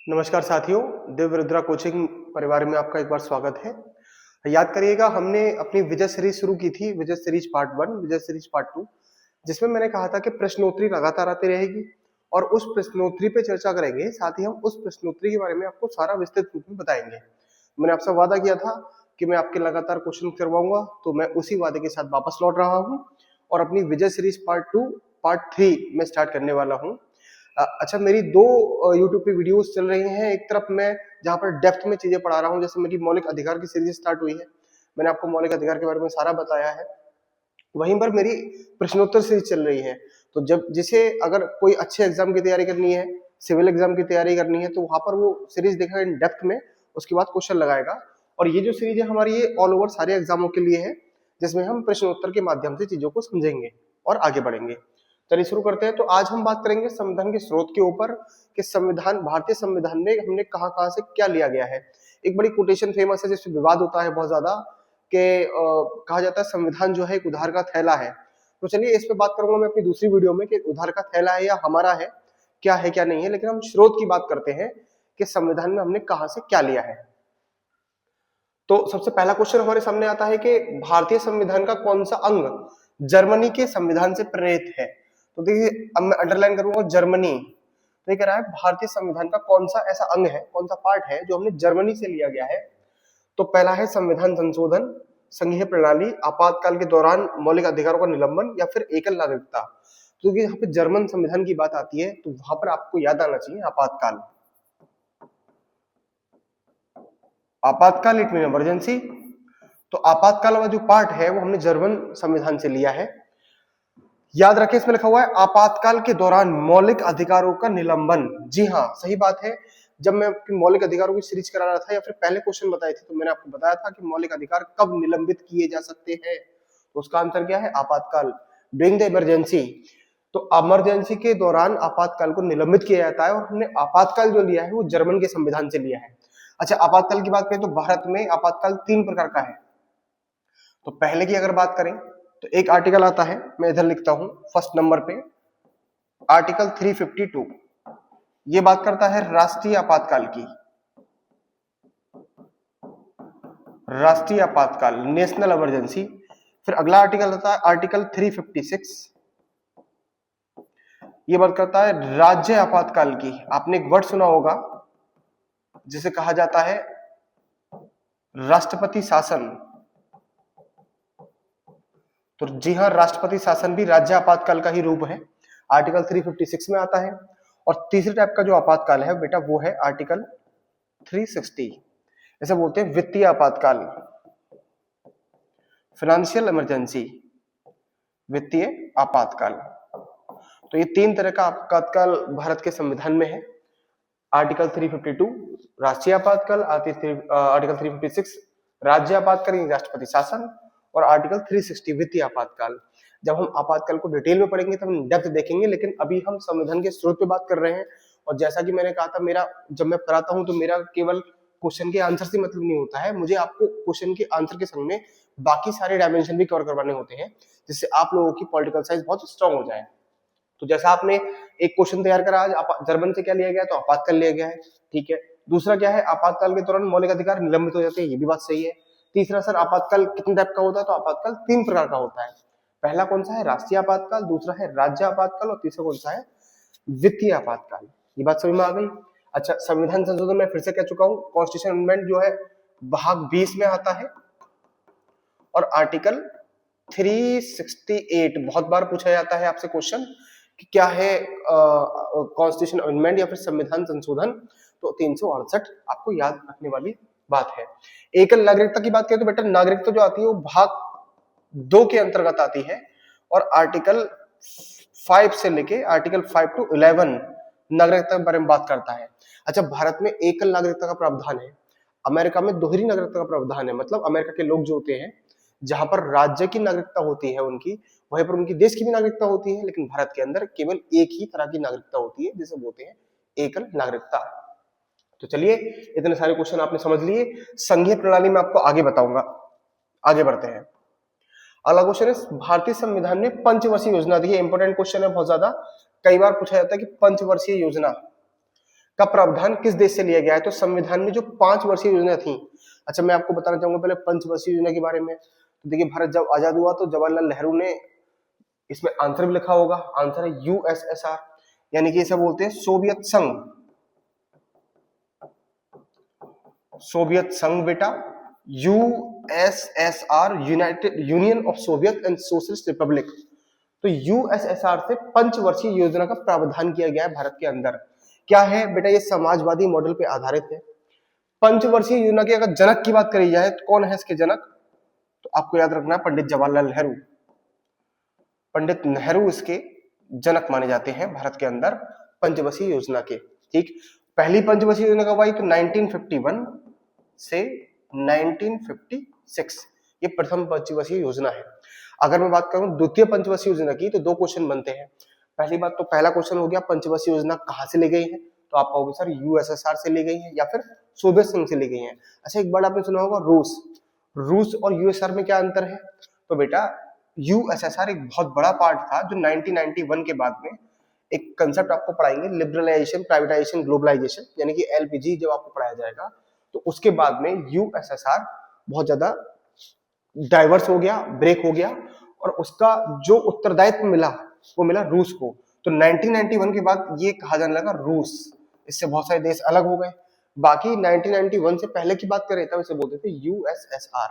नमस्कार साथियों, दिव्य रुद्रा कोचिंग परिवार में आपका एक बार स्वागत है। याद करिएगा, हमने अपनी विजय सीरीज शुरू की थी, विजय सीरीज पार्ट 1, विजय सीरीज पार्ट 2, जिसमें मैंने कहा था कि प्रश्नोत्तरी लगातार आती रहेगी और उस प्रश्नोत्तरी पे चर्चा करेंगे। साथ ही हम उस प्रश्नोत्तरी के बारे में आपको सारा विस्तृत रूप में बताएंगे। मैंने आपसे वादा किया था कि मैं आपके लगातार क्वेश्चन करवाऊंगा, तो मैं उसी वादे के साथ वापस लौट रहा हूँ और अपनी विजय सीरीज पार्ट 2 पार्ट 3 में स्टार्ट करने वाला हूँ। अच्छा, मेरी दो यूट्यूब पे वीडियोस चल रही हैं। एक तरफ मैं जहाँ पर डेप्थ में चीजें पढ़ा रहा हूँ, जैसे मेरी मौलिक अधिकार की सीरीज स्टार्ट हुई है, मैंने आपको मौलिक अधिकार के बारे में सारा बताया है। वहीं पर मेरी प्रश्नोत्तर सीरीज चल रही है। तो जब जिसे अगर कोई अच्छे एग्जाम की तैयारी करनी है, सिविल एग्जाम की तैयारी करनी है, तो वहां पर वो सीरीज देखेगा इन डेप्थ में, उसके बाद क्वेश्चन लगाएगा। और ये जो सीरीज है हमारी, ये ऑल ओवर सारे एग्जामों के लिए है, जिसमें हम प्रश्नोत्तर के माध्यम से चीजों को समझेंगे और आगे बढ़ेंगे। चलिए शुरू करते हैं। तो आज हम बात करेंगे संविधान के स्रोत के ऊपर कि संविधान, भारतीय संविधान में हमने कहां कहां से क्या लिया गया है। एक बड़ी कोटेशन फेमस है जिसमें विवाद होता है बहुत ज्यादा, कि कहा जाता है संविधान जो है एक उधार का थैला है। तो चलिए इस पे बात करूंगा मैं अपनी दूसरी वीडियो में कि उधार का थैला है या हमारा है, क्या है क्या नहीं है। लेकिन हम स्रोत की बात करते हैं कि संविधान में हमने कहां से क्या लिया है। तो सबसे पहला क्वेश्चन हमारे सामने आता है कि भारतीय संविधान का कौन सा अंग जर्मनी के संविधान से प्रेरित है। तो देखिए, अब मैं अंडरलाइन करूंगा जर्मनी। तो ये कह रहा है भारतीय संविधान का कौन सा ऐसा अंग है, कौन सा पार्ट है जो हमने जर्मनी से लिया गया है। तो पहला है संविधान संशोधन, संघीय प्रणाली, आपातकाल के दौरान मौलिक अधिकारों का निलंबन, या फिर एकल नागरिकता। तो यहाँ पे जर्मन संविधान की बात आती है तो वहां पर आपको याद आना चाहिए आपातकाल। आपातकाल इट मीन इमरजेंसी। तो आपातकाल वाला जो पार्ट है वो हमने जर्मन संविधान से लिया है। याद रखें, इसमें लिखा हुआ है आपातकाल के दौरान मौलिक अधिकारों का निलंबन। जी हाँ, सही बात है। जब मैं आपकी मौलिक अधिकारों की सीरीज करा रहा था या फिर पहले क्वेश्चन बताए थे, तो मैंने आपको बताया था कि मौलिक अधिकार कब निलंबित किए जा सकते हैं। तो उसका आंसर क्या है? आपातकाल, ड्यूरिंग द इमरजेंसी। तो इमरजेंसी के दौरान आपातकाल को निलंबित किया जाता है, और हमने आपातकाल जो लिया है वो जर्मन के संविधान से लिया है। अच्छा, आपातकाल की बात करें तो भारत में आपातकाल 3 प्रकार का है। तो पहले की अगर बात करें तो एक आर्टिकल आता है, मैं इधर लिखता हूं फर्स्ट नंबर पे, आर्टिकल 352। ये बात करता है राष्ट्रीय आपातकाल की, राष्ट्रीय आपातकाल, नेशनल इमरजेंसी। फिर अगला आर्टिकल आता है आर्टिकल 356। ये बात करता है राज्य आपातकाल की। आपने एक वर्ड सुना होगा जिसे कहा जाता है राष्ट्रपति शासन। तो जी हाँ, राष्ट्रपति शासन भी राज्य आपातकाल का ही रूप है, आर्टिकल 356 में आता है। और तीसरे टाइप का जो आपातकाल है बेटा वो है आर्टिकल 360, ऐसे बोलते हैं वित्तीय आपातकाल, फाइनेंशियल इमरजेंसी, वित्तीय आपातकाल। तो ये 3 तरह का आपातकाल भारत के संविधान में है। आर्टिकल 352 राष्ट्रीय आपातकाल, आर्टिकल 356 राज्य आपातकाल राष्ट्रपति शासन, और आर्टिकल 360 वित्तीय आपातकाल। जब हम आपातकाल को डिटेल में पढ़ेंगे तब हम डेप्थ देखेंगे, लेकिन अभी हम संविधान के स्रोत पे बात कर रहे हैं। और जैसा कि मैंने कहा था, मेरा जब मैं पढ़ाता हूं तो मेरा केवल क्वेश्चन के आंसर से मतलब नहीं होता है, मुझे आपको क्वेश्चन के आंसर के संग में बाकी सारे डायमेंशन भी कवर करवाने होते हैं, जिससे आप लोगों की पॉलिटिकल साइंस बहुत स्ट्रांग हो जाए। तो जैसा आपने एक क्वेश्चन तैयार करा आज, जर्मन से क्या लिया गया, तो आपातकाल लिया गया है, ठीक है। दूसरा क्या है, आपातकाल के दौरान मौलिक अधिकार निलंबित हो जाते हैं, ये भी बात सही है। तीसरा सर, आपातकाल कितने टाइप का होता है, तो आपातकाल 3 प्रकार का होता है। पहला कौन सा है? राष्ट्रीय आपातकाल, दूसरा है राज्य आपातकाल, और तीसरा कौन सा है? वित्तीय आपातकाल। ये बात समझ में आ गई। अच्छा, संविधान संशोधन में फिर से कह चुका हूँ, कॉन्स्टिट्यूशन अमेंडमेंट जो है भाग 20 में आता है, और आर्टिकल 368 बहुत बार पूछा जाता है आपसे क्वेश्चन कि क्या है कॉन्स्टिट्यूशन अमेंडमेंट या फिर संविधान संशोधन। तो 368 आपको याद रखने वाली बात है। एकल नागरिकता की बात करें तो बेटा, नागरिकता जो आती है वो भाग 2 के अंतर्गत आती है, और आर्टिकल 5 से लेके आर्टिकल 5 to 11 नागरिकता के बारे में बात करता है। अच्छा, भारत में एकल नागरिकता का प्रावधान है, अमेरिका में दोहरी नागरिकता का प्रावधान है। मतलब अमेरिका के लोग जो होते हैं, जहां पर राज्य की नागरिकता होती है उनकी, वहीं पर उनकी देश की भी नागरिकता होती है, लेकिन भारत के अंदर केवल एक ही तरह की नागरिकता होती है, जिसे बोलते हैं एकल नागरिकता। तो चलिए, इतने सारे क्वेश्चन आपने समझ लिए। संघीय प्रणाली में आपको आगे बताऊंगा, आगे बढ़ते हैं। अगला क्वेश्चन है, भारतीय संविधान में पंचवर्षीय योजना दी है। इंपॉर्टेंट क्वेश्चन है बहुत ज्यादा, कई बार पूछा जाता है कि पंचवर्षीय योजना का प्रावधान किस देश से लिया गया है? तो संविधान में जो 5 वर्षीय योजना थी, अच्छा मैं आपको बताना चाहूंगा पहले पंचवर्षीय योजना के बारे में। तो देखिए भारत जब आजाद हुआ तो जवाहरलाल नेहरू ने, इसमें आंसर भी लिखा होगा, आंसर है यूएसएसआर, यानी कि इसे बोलते हैं सोवियत संघ। सोवियत संघ बेटा, USSR, United union of Soviet and socialist Republic. तो यूएसएसआर से पंचवर्षीय योजना का प्रावधान किया गया है भारत के अंदर। क्या है बेटा? ये समाजवादी मॉडल पे आधारित है। पंचवर्षीय योजना के अगर जनक की बात करी जाए तो कौन है इसके जनक? तो आपको याद रखना है पंडित जवाहरलाल नेहरू। पंडित नेहरू इसके जनक माने जाते हैं भारत के अंदर पंचवर्षीय योजना के। ठीक, पहली पंचवर्षीय योजना कब आई? तो 1951 से 1956, ये प्रथम पंचवर्षीय योजना है। अगर मैं बात करूं द्वितीय पंचवर्षीय योजना की तो दो क्वेश्चन बनते हैं। पहली बात तो पहला क्वेश्चन हो गया पंचवर्षीय योजना कहां से ली गई है? तो आप कहोगे सर यूएसएसआर से ली गई है या फिर सोवियत संघ से ली गई है। अच्छा एक वर्ड आपने सुना होगा रूस। रूस और यूएसआर में क्या अंतर है? तो बेटा यूएसएसआर एक बहुत बड़ा पार्ट था जो 1991 के बाद में एक कंसेप्ट आपको पढ़ाएंगे, लिबरलाइजेशन, प्राइवेटाइजेशन, ग्लोबलाइजेशन, यानी कि एलपीजी जब आपको पढ़ाया जाएगा तो उसके बाद में यूएसएसआर बहुत ज्यादा डाइवर्स हो गया, ब्रेक हो गया, और उसका जो उत्तरदायित्व मिला वो मिला रूस को। तो 1991 के बाद ये कहा जाने लगा रूस, इससे बहुत सारे देश अलग हो गए। बाकी 1991 से पहले की बात करें तब इसे बोलते थे यूएसएसआर।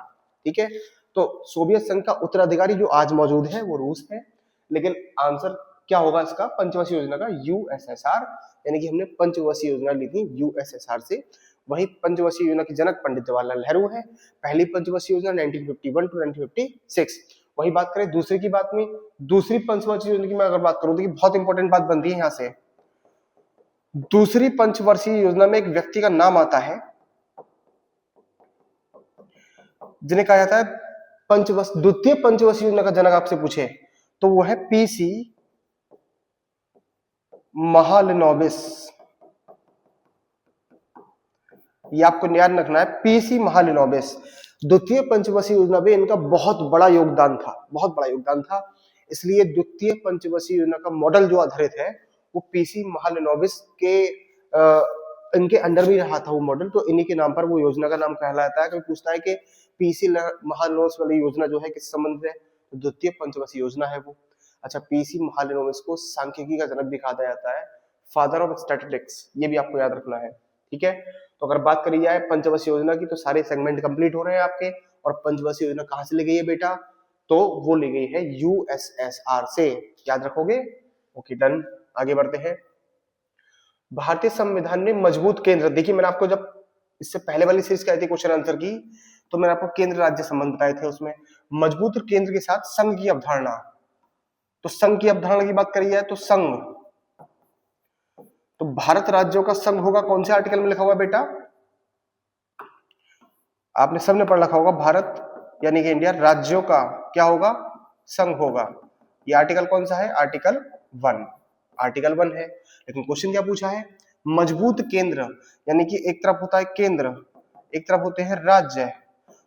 ठीक है, तो सोवियत संघ का उत्तराधिकारी जो आज मौजूद है वो रूस है, लेकिन आंसर क्या होगा इसका पंचवर्षीय योजना का? यूएसएसआर, यानी कि हमने पंचवर्षीय योजना ली थी यूएसएसआर से। वही पंचवर्षीय योजना के जनक पंडित जवाहरलाल नेहरू है। पहली पंचवर्षीय योजना 1951 टू 1956। वही बात करें दूसरी की बात में, दूसरी पंचवर्षीय योजना की मैं अगर बात करूं तो बहुत इंपॉर्टेंट बात बनती है यहां से। दूसरी पंचवर्षीय योजना में एक व्यक्ति का नाम आता है जिन्हें कहा जाता है द्वितीय पंचवर्षीय योजना का जनक आपसे पूछे तो वो है पीसी महालनोबिस। ये आपको याद रखना है, पीसी महालनोबिस। द्वितीय पंचवर्षीय योजना में इनका बहुत बड़ा योगदान था, बहुत बड़ा योगदान था, इसलिए द्वितीय पंचवर्षीय योजना का मॉडल जो आधारित है वो पीसी महालनोबिस के इनके अंडर भी रहा था वो मॉडल। तो इन्हीं के नाम पर वो योजना का नाम कहलाता है। कभी पूछता है कि पीसी महालनोबिस वाली योजना जो है किस संबंध में? तो द्वितीय पंचवर्षीय योजना है वो। अच्छा, पीसी महालनोबिस को सांख्यिकी का जनक भी कहा जाता है, फादर ऑफ स्टैटिस्टिक्स, ये भी आपको याद रखना है। ठीक है, तो अगर बात करी जाए पंचवर्षीय योजना की तो सारे सेगमेंट कंप्लीट हो रहे हैं आपके। और पंचवर्षीय योजना कहां से ली गई है बेटा? तो वो ली गई है यूएसएसआर से, याद रखोगे। ओके डन, आगे बढ़ते हैं। भारतीय संविधान में मजबूत केंद्र, देखिए मैंने आपको जब इससे पहले वाली सीरीज कराई थी क्वेश्चन आंसर की तो मैंने आपको केंद्र राज्य संबंध बताए थे, उसमें मजबूत केंद्र के साथ संघ की अवधारणा। तो संघ की अवधारणा की बात करी जाए तो संघ, तो भारत राज्यों का संघ होगा, कौन से आर्टिकल में लिखा हुआ बेटा? आपने सबने पढ़ रखा होगा, भारत यानी कि इंडिया राज्यों का क्या होगा? संघ होगा। ये आर्टिकल कौन सा है? आर्टिकल 1, आर्टिकल 1 है। लेकिन क्वेश्चन क्या पूछा है? मजबूत केंद्र, यानी कि एक तरफ होता है केंद्र, एक तरफ होते हैं राज्य।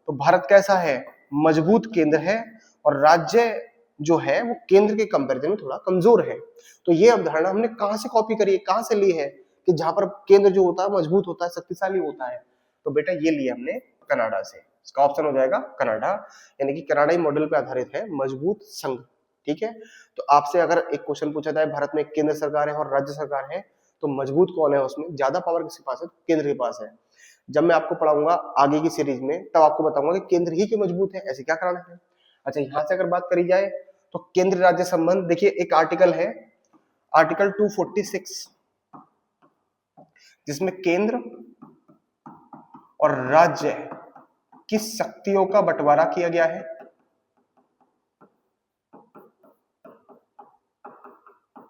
तो भारत कैसा है? मजबूत केंद्र है, और राज्य जो है वो केंद्र के कंपैरिजन में थोड़ा कमजोर है। तो ये अवधारणा हमने कहां से कॉपी करी है, कहां से ली है? कि जहां पर केंद्र जो होता है मजबूत होता है, शक्तिशाली होता है। तो बेटा ये लिया हमने कनाडा से, इसका ऑप्शन हो जाएगा कनाडा, यानी कि कनाडाई मॉडल पे आधारित है मजबूत संघ। ठीक है, तो आपसे अगर एक क्वेश्चन पूछा जाए भारत में केंद्र सरकार है और राज्य सरकार है तो मजबूत कौन है उसमें? ज्यादा पावर किसके पास है? केंद्र के पास है। जब मैं आपको पढ़ाऊंगा आगे की सीरीज में तब आपको बताऊंगा कि केंद्र ही क्यों मजबूत है, ऐसे क्या कारण है। अच्छा, यहां से अगर बात करी जाए तो केंद्र राज्य संबंध, देखिए एक आर्टिकल है आर्टिकल 246 जिसमें केंद्र और राज्य की शक्तियों का बंटवारा किया गया है।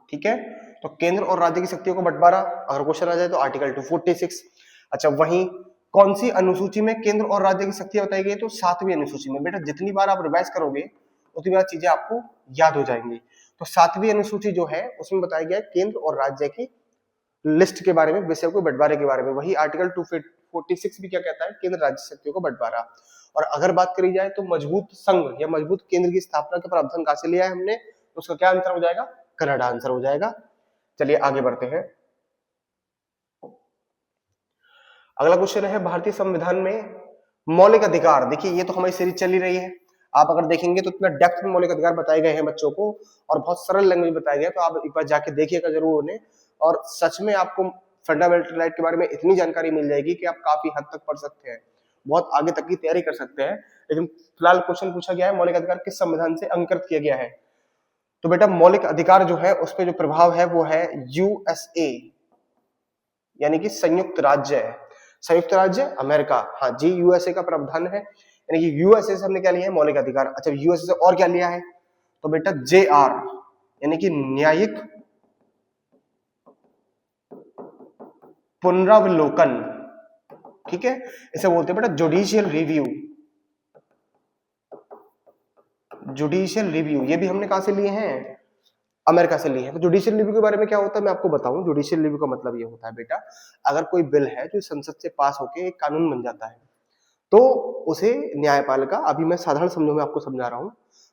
ठीक है, तो केंद्र और राज्य की शक्तियों का बंटवारा अगर क्वेश्चन आ जाए तो आर्टिकल 246। अच्छा, वहीं कौन सी अनुसूची में केंद्र और राज्य की शक्तियां बताई गई? तो 7वीं अनुसूची में। बेटा जितनी बार आप रिवाइज करोगे उतनी बार चीजें आपको याद हो जाएंगी। तो 7वीं अनुसूची जो है उसमें बताया गया केंद्र और राज्य की लिस्ट के बारे में, विषय को बंटवारे के बारे में। वही आर्टिकल 246 भी क्या कहता है? केंद्र राज्य शक्तियों को बंटवारा। और अगर बात करी जाए तो मजबूत संघ या मजबूत केंद्र की स्थापना का प्रावधान कहां से लिया है हमने? तो उसका क्या आंसर हो जाएगा? कनाडा आंसर हो जाएगा। चलिए आगे बढ़ते हैं। अगला क्वेश्चन है भारतीय संविधान में मौलिक अधिकार। देखिए ये तो हमारी सीरीज चली रही है, आप अगर देखेंगे तो इतना डेप्थ में मौलिक अधिकार बताए गए हैं बच्चों को और बहुत सरल लैंग्वेज बताया गया, तो आप एक बार जाके देखिएगा जरूर उन्हें, और सच में आपको फंडामेंटल राइट के बारे में इतनी जानकारी मिल जाएगी कि आप काफी हद तक पढ़ सकते हैं, बहुत आगे तक की तैयारी कर सकते हैं। लेकिन फिलहाल क्वेश्चन पूछा गया है मौलिक अधिकार किस संविधान से अंकित किया गया है, तो बेटा मौलिक अधिकार जो है उस पर जो प्रभाव है वो है यूएसए, यानी कि संयुक्त राज्य है, संयुक्त राज्य अमेरिका, हाँ जी यूएसए का प्रावधान है, यानी कि यूएसए से हमने क्या लिया है मौलिक अधिकार। अच्छा यूएसए से और क्या लिया है, तो बेटा जेआर यानी कि न्यायिक पुनरावलोकन, ठीक है, इसे बोलते हैं बेटा जुडिशियल रिव्यू, जुडिशियल रिव्यू, ये भी हमने कहां से लिए हैं, अमेरिका से लिए हैं। तो जुडिशियल रिव्यू के बारे में क्या होता है मैं आपको बताऊं। जुडिशियल रिव्यू का मतलब ये होता है बेटा, अगर कोई बिल है जो संसद से पास होकर एक कानून बन जाता है तो उसे न्यायपालिका, अभी मैं साधारण शब्दों में आपको समझा रहा हूं,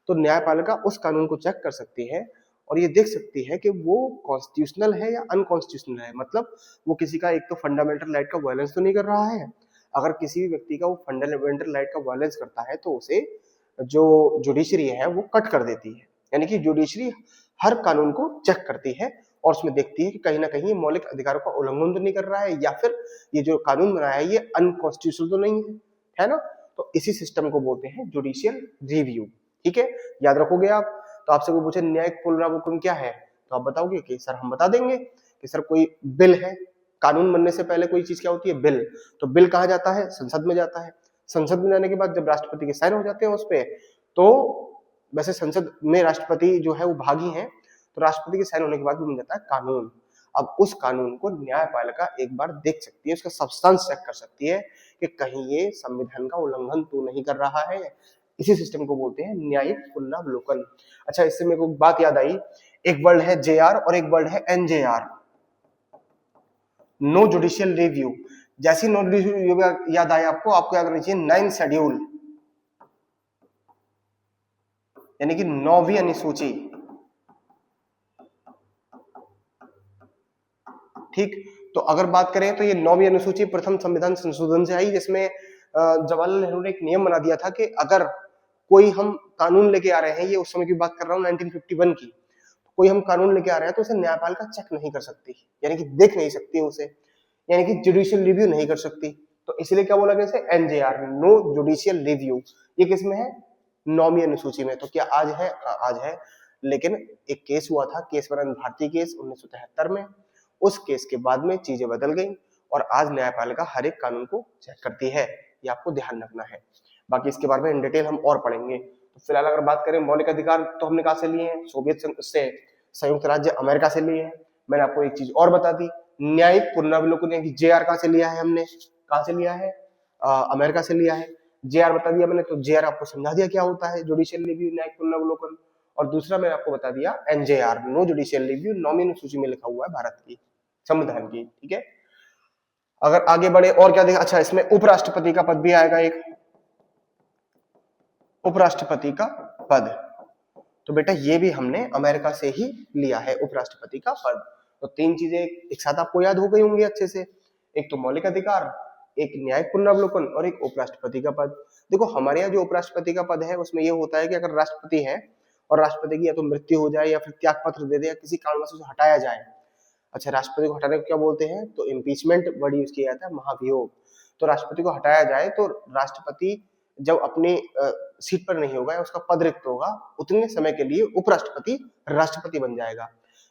तो न्यायपालिका उस कानून को चेक कर सकती है और ये देख सकती है कि वो कॉन्स्टिट्यूशनल है या अनकॉन्स्टिट्यूशनल है, मतलब वो किसी का एक तो फंडामेंटल राइट का वायलेंस तो नहीं कर रहा है। अगर किसी भी व्यक्ति का वो फंडामेंटल राइट का वायलेंस करता है तो उसे जो जुडिशरी है वो कट कर देती है, यानी कि जुडिशरी हर कानून को चेक करती है और उसमें देखती है कि कहीं ना कहीं ये मौलिक अधिकारों का उल्लंघन तो नहीं कर रहा है या फिर ये जो कानून बनाया है ये अनकॉन्स्टिट्यूशनल तो नहीं है ना। तो इसी सिस्टम को बोलते हैं जुडिशियल रिव्यू, ठीक है, याद रखोगे आप। तो आपसे कोई पूछे न्यायिक पुनरावलोकन क्या है तो आप बताओगे कि सर हम बता देंगे कि सर कोई बिल है, कानून बनने से पहले कोई चीज क्या होती है बिल, तो बिल कहाँ जाता है संसद में जाता है, संसद में जाने के बाद जब राष्ट्रपति के साइन हो जाते हैं उस पे, तो वैसे संसद में राष्ट्रपति जो है वो भागी है, तो राष्ट्रपति के साइन होने के बाद भी बन जाता है कानून। अब उस कानून को न्यायपालिका एक बार देख सकती है, उसका सब्सटेंस चेक कर सकती है कि कहीं ये संविधान का उल्लंघन तो नहीं कर रहा है। इसी सिस्टम को बोलते हैं न्यायिक पुनरावलोकन। अच्छा इससे मेरे को बात याद आई, एक वर्ड है जेआर और एक वर्ड है एनजेआर, नो जुडिशियल रिव्यू। जैसी नो जुडिशियल रिव्यू याद आए आपको याद रखना चाहिए 9 शेड्यूल, यानी कि 9वीं अनुसूची, ठीक। तो अगर बात करें तो ये 9वीं अनुसूची प्रथम संविधान संशोधन से आई, जिसमें जवाहरलाल नेहरू ने एक नियम बना दिया था कि अगर कोई हम कानून लेके आ रहे हैं, ये उस समय की बात कर रहा हूँ 1951 की, कोई हम कानून लेके आ रहे हैं तो उसे न्यायपालिका चेक नहीं कर सकती, यानी कि देख नहीं सकती उसे, यानी कि जुडिशियल रिव्यू नहीं कर सकती। तो इसलिए क्या बोला गया इसे एनजेआर, नो जुडिशियल रिव्यू। ये किसमें है 9वीं अनुसूची में। तो क्या आज है, हाँ आज है, लेकिन एक केस हुआ था केशवरन भारती केस 1973 में, उस केस के बाद में चीजें बदल गई और आज न्यायपालिका हर एक कानून को चेक करती है, ये आपको ध्यान रखना है। बाकी इसके बारे में इन डिटेल हम और पढ़ेंगे। तो फिलहाल अगर बात करें मौलिक अधिकार तो हमने कहां से लिए हैं, सोवियत से संयुक्त राज्य अमेरिका से लिए हैं। मैंने आपको एक चीज और बता दी, न्यायिक पुनरावलोकन यानी जेआर कहां से लिया है हमने, कहां से लिया है अमेरिका से लिया है। जेआर बता दिया मैंने, तो जेआर आपको समझा दिया क्या होता है, जुडिशियल रिव्यू न्यायिक पुनरावलोकन। और दूसरा मैंने आपको बता दिया एनजेआर, नो जुडिशियल रिव्यू, 9वीं अनुसूची में लिखा हुआ है भारत की संविधान की, ठीक है। अगर आगे बढ़े और क्या देखा, अच्छा इसमें उपराष्ट्रपति का पद भी आएगा, एक उपराष्ट्रपति का पद, तो बेटा ये भी हमने अमेरिका से ही लिया है उपराष्ट्रपति का पद। तो 3 चीजें एक साथ आपको याद हो गई होंगी अच्छे से, एक तो मौलिक अधिकार, एक न्यायिक पुनरावलोकन और एक उपराष्ट्रपति का पद। देखो हमारे यहाँ जो उपराष्ट्रपति का पद है उसमें ये होता है कि अगर राष्ट्रपति है और राष्ट्रपति की या तो मृत्यु हो जाए या फिर त्याग पत्र दे दे या किसी कारणवश उसे हटाया जाए, अच्छा राष्ट्रपति को हटाने को क्या बोलते हैं, तो इम्पीचमेंट वर्ड यूज किया जाता है, महाभियोग। तो राष्ट्रपति को हटाया जाए तो राष्ट्रपति जब अपनी सीट पर नहीं होगा, उसका पद रिक्त होगा, उतने समय के लिए उपराष्ट्रपति राष्ट्रपति बन जाएगा।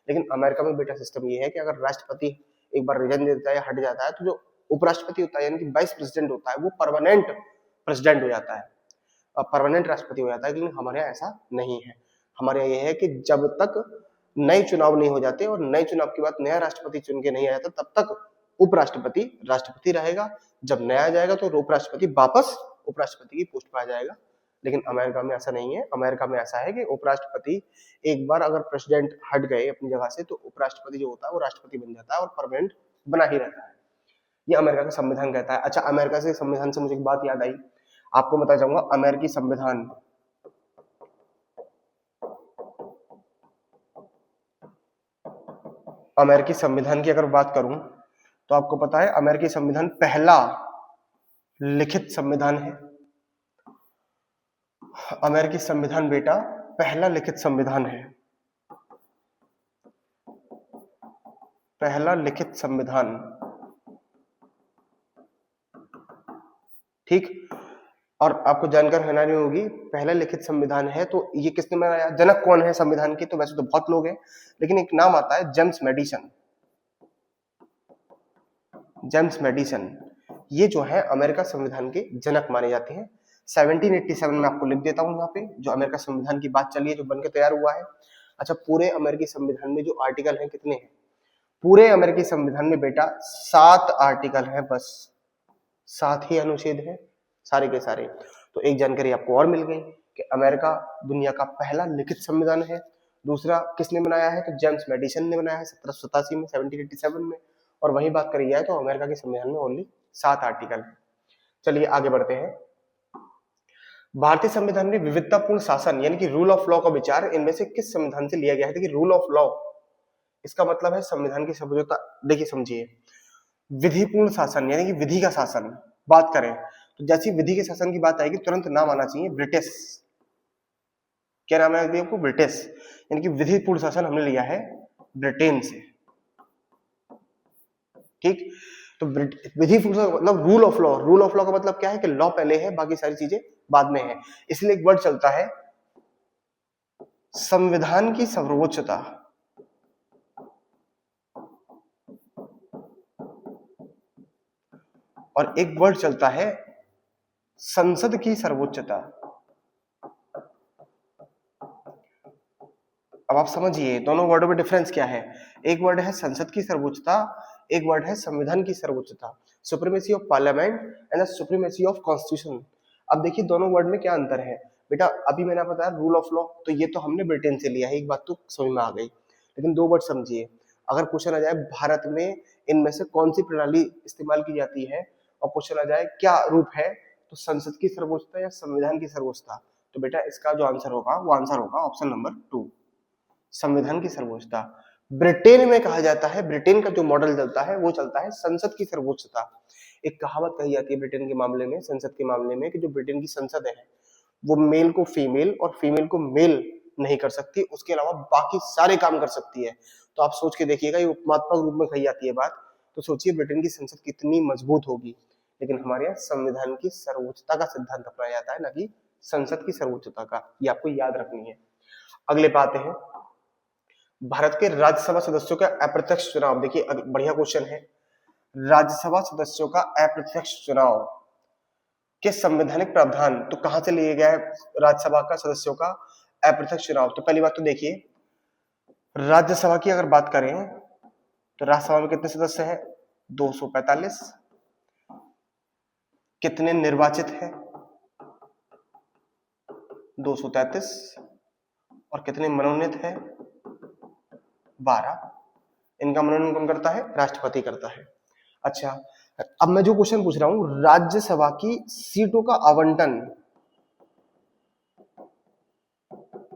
लेकिन अमेरिका में बेटा सिस्टम ये है कि अगर राष्ट्रपति एक बार रिजाइन देता है या हट जाता है तो जो उपराष्ट्रपति होता है यानी कि वाइस प्रेसिडेंट होता है वो परमानेंट प्रेसिडेंट हो जाता है, परमानेंट राष्ट्रपति हो जाता है। लेकिन हमारे यहाँ ऐसा नहीं है, हमारे यहाँ ये है कि जब तक नए चुनाव नहीं हो जाते और नए चुनाव के बाद नया राष्ट्रपति चुन के नहीं आ जाता तब तक उपराष्ट्रपति राष्ट्रपति रहेगा, जब नया आ जाएगा तो उपराष्ट्रपति वापस उपराष्ट्रपति की पोस्ट पर आ जाएगा। लेकिन अमेरिका में ऐसा नहीं है, अमेरिका में ऐसा है कि उपराष्ट्रपति एक बार अगर प्रेसिडेंट हट गए अपनी जगह से तो उपराष्ट्रपति जो होता है वो राष्ट्रपति बन जाता है और परमानेंट बना ही रहता है, ये अमेरिका का संविधान कहता है। अच्छा अमेरिका से संविधान से मुझे एक बात याद आई, आपको बताना चाहूंगा अमेरिकी संविधान, अमेरिकी संविधान की अगर बात करूं तो आपको पता है अमेरिकी संविधान पहला लिखित संविधान है। अमेरिकी संविधान बेटा पहला लिखित संविधान है, पहला लिखित संविधान। ठीक, और आपको जानकारी होना नहीं होगी, पहला लिखित संविधान है तो ये किसने बनाया, जनक कौन है संविधान के, तो वैसे तो बहुत लोग हैं, लेकिन एक नाम आता है जेम्स मैडिसन। जेम्स मैडिसन ये जो है अमेरिका संविधान के जनक माने जाते हैं। 1787 में आपको लिख देता हूं यहाँ पे, जो अमेरिका संविधान की बात चली है, जो बनकर तैयार हुआ है। अच्छा, पूरे अमेरिकी संविधान में जो आर्टिकल हैं कितने हैं, पूरे अमेरिकी संविधान में बेटा 7 आर्टिकल हैं, बस 7 ही अनुच्छेद हैं सारे के सारे। तो एक जानकारी आपको और मिल गई कि अमेरिका दुनिया का पहला लिखित संविधान है। दूसरा किसने बनाया है, तो जेम्स मैडिसन ने बनाया है 1787 में, 1787 में। और वही बात करी जाए तो अमेरिका के संविधान में ओनली 7 आर्टिकल है। चलिए आगे बढ़ते हैं। भारतीय संविधान में विविधतापूर्ण शासन यानी कि रूल ऑफ लॉ का विचार इनमें से किस संविधान से लिया गया है। देखिए रूल ऑफ लॉ इसका मतलब है संविधान की सर्वोच्चता। देखिए समझिए, विधिपूर्ण शासन यानी कि विधि का शासन बात करें तो जैसी विधि के शासन की बात आएगी तुरंत नाम आना चाहिए ब्रिटिश। क्या नाम है आपको, ब्रिटिश। यानी कि विधिपूर्ण शासन हमने लिया है ब्रिटेन से। ठीक, तो विधिपूर्ण मतलब rule of law. Rule of law का मतलब क्या है कि लॉ पहले है, बाकी सारी चीजें बाद में है। इसलिए एक वर्ड चलता है संविधान की सर्वोच्चता। और एक वर्ड चलता है संसद की सर्वोच्चता। अब आप समझिए दोनों वर्डों में डिफरेंस क्या है। एक वर्ड है संसद की सर्वोच्चता, एक वर्ड है संविधान की सर्वोच्चता। Supremacy of parliament and the supremacy of constitution. अब देखिए दोनों वर्ड में क्या अंतर है बेटा। अभी मैंने बताया रूल ऑफ लॉ, तो ये तो हमने ब्रिटेन से लिया है, एक बात तो समझ में आ गई। लेकिन 2 वर्ड समझिए, अगर क्वेश्चन आ जाए भारत में इनमें से कौन सी प्रणाली इस्तेमाल की जाती है, और क्वेश्चन आ जाए क्या रूप है, तो संसद की सर्वोच्चता या संविधान की सर्वोच्चता, तो बेटा इसका जो आंसर होगा वो आंसर होगा ऑप्शन नंबर 2, संविधान की सर्वोच्चता। ब्रिटेन में कहा जाता है, ब्रिटेन का जो मॉडल चलता है वो चलता है संसद की सर्वोच्चता। एक कहावत कही जाती है ब्रिटेन के मामले में, संसद के मामले में, कि जो ब्रिटेन की संसद है वो मेल को फीमेल और फीमेल को मेल नहीं कर सकती, उसके अलावा बाकी सारे काम कर सकती है। तो आप सोच के देखिएगा, ये उपमात्मक रूप में कही जाती है बात, तो सोचिए ब्रिटेन की संसद कितनी मजबूत होगी। लेकिन हमारे यहाँ संविधान की सर्वोच्चता का सिद्धांत अपनाया जाता है, ना कि संसद की सर्वोच्चता का। ये आपको याद रखनी है। अगले पे आते हैं, भारत के राज्यसभा सदस्यों का अप्रत्यक्ष चुनाव। देखिए बढ़िया क्वेश्चन है, राज्यसभा सदस्यों का अप्रत्यक्ष चुनाव के संवैधानिक प्रावधान तो कहां से लिए गया है राज्यसभा का सदस्यों का अप्रत्यक्ष चुनाव। तो पहली बात तो देखिए, राज्यसभा की अगर बात करें तो राज्यसभा में कितने सदस्य हैं, 245। कितने निर्वाचित हैं, 233। और कितने मनोनीत हैं, 12। इनका मनोनयन कौन करता है, राष्ट्रपति करता है। अच्छा, अब मैं जो क्वेश्चन पूछ रहा हूं, राज्यसभा की सीटों का आवंटन,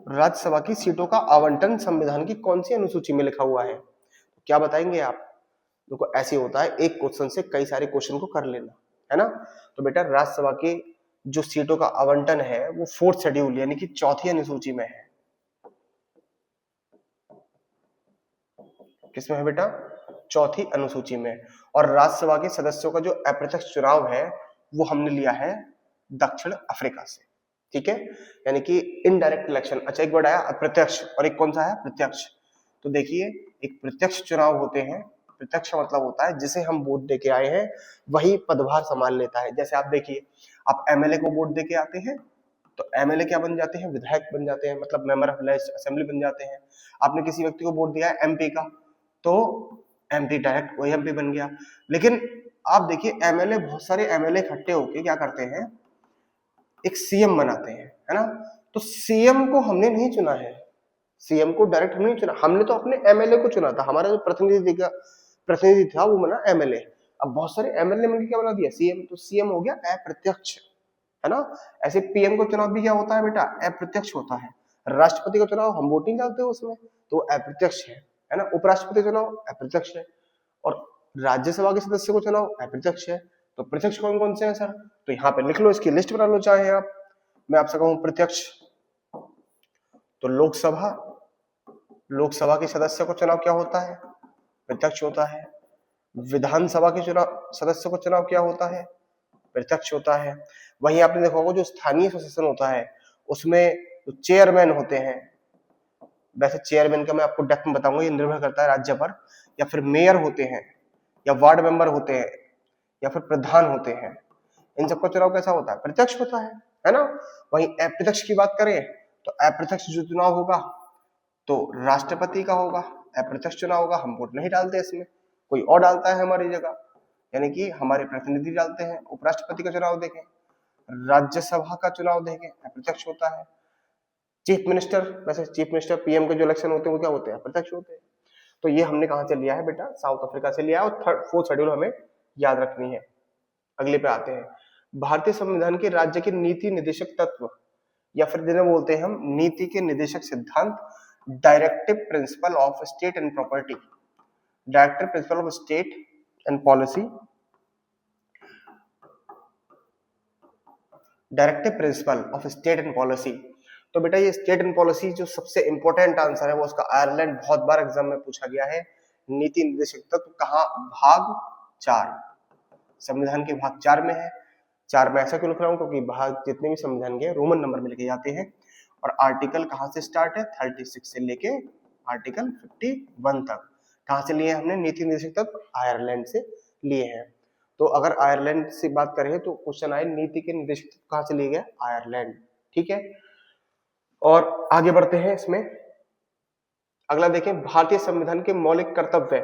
राज्यसभा की सीटों का आवंटन संविधान की कौन सी अनुसूची में लिखा हुआ है, क्या बताएंगे आप। देखो ऐसे होता है, एक क्वेश्चन से कई सारे क्वेश्चन को कर लेना, है ना। तो बेटा राज्यसभा के जो सीटों का आवंटन है वो 4th शेड्यूल यानी कि 4थी अनुसूची में है। किसमें है बेटा, 4थी अनुसूची में। और राज्यसभा के सदस्यों का जो अप्रत्यक्ष चुनाव है वो हमने लिया है दक्षिण अफ्रीका से। ठीक है, यानी कि इनडायरेक्ट इलेक्शन। अच्छा, एक वर्ड आया अप्रत्यक्ष और एक कौन सा है, प्रत्यक्ष। तो देखिए एक प्रत्यक्ष चुनाव होते हैं, प्रत्यक्ष मतलब होता है जिसे हम वोट दे के आए हैं वही पदभार संभाल लेता है। जैसे आप देखिए, आप एमएलए को वोट दे के आते हैं तो एमएलए क्या बन जाते हैं, विधायक बन जाते हैं, मतलब मेंबर ऑफ असेंबली बन जाते हैं। आपने किसी व्यक्ति को वोट दिया है एमपी का, तो एमपी डायरेक्ट वही एमपी बन गया। लेकिन आप देखिए एमएलए, बहुत सारे एमएलए इकट्ठे होके क्या करते हैं, एक सीएम बनाते हैं, है ना। तो सीएम को हमने नहीं चुना है, सीएम को डायरेक्ट हमने नहीं चुना, हमने तो अपने एमएलए को चुना था। हमारा जो प्रतिनिधि था वो बना एमएलए। अब बहुत सारे एमएलए मिलकर क्या बना दिया, सीएम। तो सीएम हो गया अप्रत्यक्ष, है ना। ऐसे पीएम का चुनाव भी क्या होता है बेटा, अप्रत्यक्ष होता है। राष्ट्रपति का चुनाव हम वोट नहीं डालते उसमें, तो अप्रत्यक्ष है ना। उपराष्ट्रपति चुनाव अप्रत्यक्ष है। और राज्यसभा के सदस्य को चुनाव अप्रत्यक्ष है। तो प्रत्यक्ष कौन कौन से हैं सर? तो यहाँ पे लिख लो, इसकी लिस्ट बना लो चाहे आप। मैं आपसे कहूं प्रत्यक्ष, तो लोकसभा के सदस्य को चुनाव क्या होता है? प्रत्यक्ष होता है। विधानसभा के चुनाव सदस्य को चुनाव क्या होता है? प्रत्यक्ष होता है। वहीं आपने देखा होगा जो स्थानीय शासन होता है उसमें जो चेयरमैन होते हैं, वैसे चेयरमैन का मैं आपको डेप्थ में बताऊंगा, ये निर्भर करता है राज्य पर, या फिर मेयर होते हैं, या वार्ड मेंबर होते हैं, या फिर प्रधान होते हैं, इन सबका चुनाव कैसा होता है? प्रत्यक्ष होता है ना। वहीं अप्रत्यक्ष की बात करें तो अप्रत्यक्ष जो चुनाव होगा तो राष्ट्रपति का होगा, अप्रत्यक्ष चुनाव होगा। हम वोट नहीं डालते इसमें, कोई और डालता है हमारी जगह, यानी कि हमारे प्रतिनिधि डालते हैं। उपराष्ट्रपति का चुनाव देखें, राज्यसभा का चुनाव देखें, अप्रत्यक्ष होता है। चीफ मिनिस्टर, वैसे चीफ मिनिस्टर पीएम के जो इलेक्शन होते हैं वो क्या होते हैं? प्रत्यक्ष होते हैं। तो ये हमने कहां से लिया है बेटा? साउथ अफ्रीका से लिया है। और फोर्थ शेड्यूल हमें याद रखनी है। अगले पे आते हैं, भारतीय संविधान के राज्य के नीति निर्देशक तत्व, या फिर जिन्हें बोलते हैं हम नीति के निर्देशक सिद्धांत, directive principle of state and property, directive principle of state and policy, directive principle of state and policy. तो बेटा ये स्टेट एंड पॉलिसी जो सबसे इंपॉर्टेंट आंसर है वो उसका आयरलैंड बहुत बार एग्जाम में पूछा गया है। नीति निर्देशक तत्व कहां? भाग 4, संविधान के भाग 4 में है। 4 में ऐसा क्यों लिख रहा हूं? क्योंकि भाग जितने भी संविधान के रोमन नंबर में लिखे जाते हैं। और आर्टिकल कहां से स्टार्ट है? 36 से लेके आर्टिकल 51 तक। कहां से लिए हमने नीति निर्देशक तत्व? आयरलैंड से लिए हैं। तो अगर आयरलैंड से बात करें तो क्वेश्चन आए नीति के निर्देशक तत्व कहां से लिए गए? आयरलैंड। ठीक है, और आगे बढ़ते हैं इसमें। अगला देखें, भारतीय संविधान के मौलिक कर्तव्य।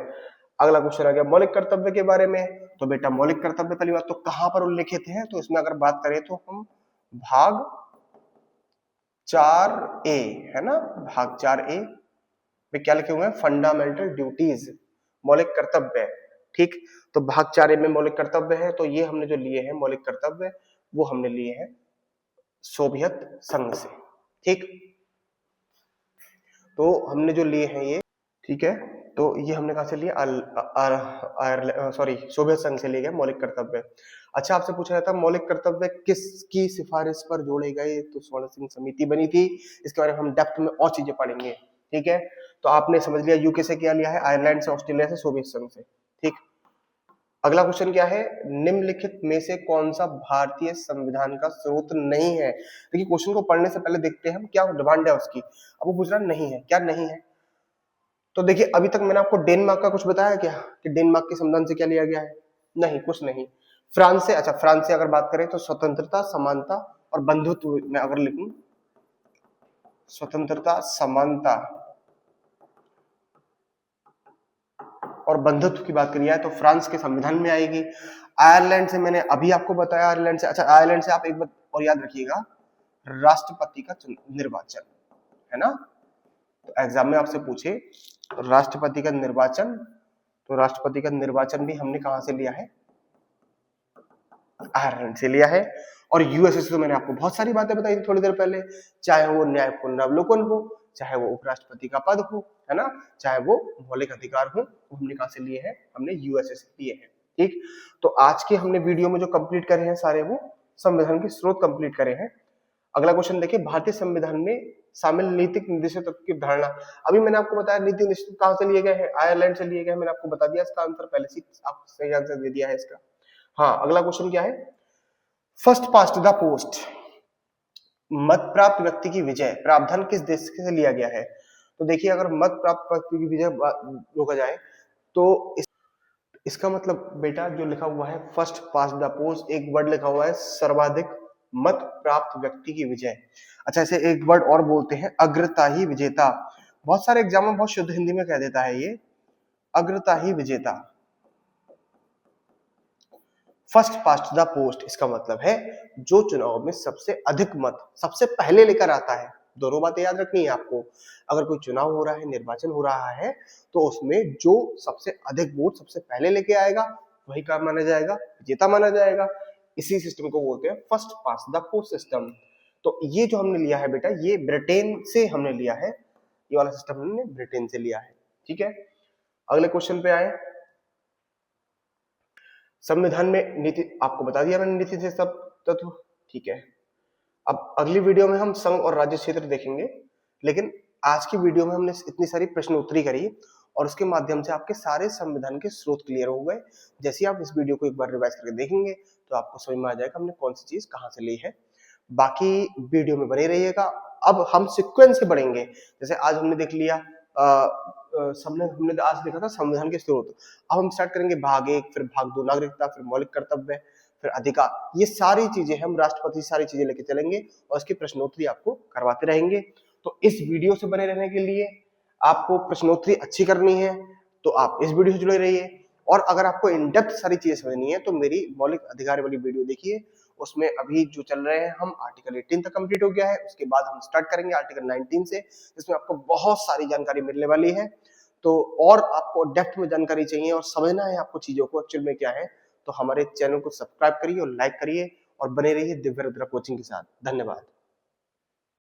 अगला क्वेश्चन आ गया मौलिक कर्तव्य के बारे में। तो बेटा मौलिक कर्तव्य पहली बात तो कहां पर उल्लेखित है? तो इसमें अगर बात करें तो हम भाग 4A है ना, भाग 4A में क्या लिखे हुए हैं? फंडामेंटल ड्यूटीज, मौलिक कर्तव्य। ठीक, तो भाग 4A में मौलिक कर्तव्य है। तो ये हमने जो लिए हैं मौलिक कर्तव्य वो हमने लिए हैं सोवियत संघ से। ठीक, तो हमने जो लिए हैं ये, ठीक है, तो ये हमने कहां से लिए? सोवियत संघ से लिए गए मौलिक कर्तव्य। अच्छा, आपसे पूछा जाता है मौलिक कर्तव्य किसकी सिफारिश पर जोड़े गए? तो स्वर्ण सिंह समिति बनी थी। इसके बारे में हम डेप्थ में और चीजें पढ़ेंगे। ठीक है, तो आपने समझ लिया यूके से क्या लिया है, आयरलैंड से, ऑस्ट्रेलिया से, सोवियत संघ से। ठीक, अगला क्वेश्चन क्या है? निम्नलिखित में से कौन सा भारतीय संविधान का स्रोत नहीं है? देखिए क्वेश्चन को पढ़ने से पहले देखते हैं हम क्या डिमांड है उसकी। अब वो पूछ रहा नहीं है, क्या नहीं है? तो देखिए अभी तक मैंने आपको डेनमार्क का कुछ बताया क्या कि डेनमार्क के संविधान से क्या लिया गया है? नहीं, कुछ नहीं। फ्रांस से, अच्छा फ्रांस से अगर बात करें तो स्वतंत्रता, समानता और बंधुत्व में अगर लिखूं स्वतंत्रता, समानता और बंधुत्व की बात करी है तो फ्रांस के संविधान में आएगी। आयरलैंड से मैंने अभी आपको बताया, आयरलैंड से, अच्छा आयरलैंड से आप एक बात और याद रखिएगा, राष्ट्रपति का निर्वाचन है ना। तो एग्जाम में आपसे पूछे राष्ट्रपति का निर्वाचन, तो राष्ट्रपति का निर्वाचन भी हमने कहां से लिया है? आयरलैंड से लिया है। और यूएसए से तो मैंने आपको बहुत सारी बातें बताई थी थोड़ी देर पहले, चाहे वो न्यायपूर्ण अवलोकन हो, चाहे वो उपराष्ट्रपति का पद हो, है ना, चाहे वो मौलिक अधिकार हो, वो हमने कहां से लिए हैं? हमने यूएसए से लिए हैं। ठीक, तो आज के हमने वीडियो में जो कंप्लीट करे हैं सारे वो संविधान के स्रोत कंप्लीट करे हैं। अगला क्वेश्चन देखिए, भारतीय संविधान में शामिल नीतिक निर्देशक तत्व की धारणा। अभी मैंने आपको बताया नीति निर्देशक कहां से लिए गए हैं? आयरलैंड से लिए गए। मैंने आपको बता दिया इसका आंसर पहले से, आपको सही आंसर दे दिया है इसका। हाँ, अगला क्वेश्चन क्या है? फर्स्ट पास्ट द पोस्ट, मत प्राप्त व्यक्ति की विजय, प्रावधान किस देश से लिया गया है? तो देखिए अगर मत प्राप्त व्यक्ति की विजय रोका जाए तो इसका मतलब बेटा जो लिखा हुआ है फर्स्ट पास्ट द पोस्ट, एक वर्ड लिखा हुआ है सर्वाधिक मत प्राप्त व्यक्ति की विजय। अच्छा, इसे एक वर्ड और बोलते हैं अग्रताही विजेता। बहुत सारे एग्जाम में बहुत शुद्ध हिंदी में कह देता है ये अग्रताही विजेता। फर्स्ट पास्ट द पोस्ट इसका मतलब है जो चुनाव में सबसे अधिक मत सबसे पहले लेकर आता है। दोनों बातें याद रखनी है आपको। अगर कोई चुनाव हो रहा है, निर्वाचन हो रहा है, तो उसमें जो सबसे अधिक वोट सबसे पहले लेके आएगा वही क्या माना जाएगा? विजेता माना जाएगा। इसी सिस्टम को बोलते हैं first past the post system. तो ये जो हमने लिया है बेटा, ये ब्रिटेन से हमने लिया है, ये वाला सिस्टम हमने ब्रिटेन से लिया है। ठीक है, अगले क्वेश्चन पे आए। संविधान में नीति आपको बता दिया मैंने, नीति से सब तत्व, ठीक है। अब अगली वीडियो में हम संघ और राज्य क्षेत्र देखेंगे, लेकिन आज की वीडियो में हमने इतनी सारी प्रश्नोत्तरी करी और उसके माध्यम से आपके सारे संविधान के स्रोत क्लियर हो गए। जैसे ही आप इस वीडियो को एक बार रिवाइज करके देखेंगे तो आपको समझ में आ जाएगा हमने कौन सी चीज कहाँ से ली है। बाकी वीडियो में बने रहिएगा। अब हम सीक्वेंस से बढ़ेंगे। जैसे आज हमने देख लिया हमने आज देखा था संविधान के स्रोत। अब हम स्टार्ट करेंगे भाग 1, फिर भाग 2 नागरिकता, फिर मौलिक कर्तव्य, फिर अधिकार। ये सारी चीजें हम राष्ट्रपति सारी चीजें लेके चलेंगे और इसकी प्रश्नोत्तरी आपको करवाते रहेंगे। तो इस वीडियो से बने रहने के लिए आपको प्रश्नोत्तरी अच्छी करनी है तो आप इस वीडियो से जुड़े रहिए। और अगर आपको इन डेप्थ सारी चीजें समझनी है तो मेरी मौलिक अधिकार वाली वीडियो देखिए। उसमें अभी जो चल रहे हैं हम आर्टिकल 18 तक कंप्लीट हो गया है, उसके बाद हम स्टार्ट करेंगे आर्टिकल 19 से, जिसमें आपको बहुत सारी जानकारी मिलने वाली है। तो और आपको डेप्थ में जानकारी चाहिए और समझना है आपको चीजों को एक्चुअल में क्या है, तो हमारे चैनल को सब्सक्राइब करिए और लाइक करिए और बने रहिए दिव्य रुद्रा कोचिंग के साथ। धन्यवाद।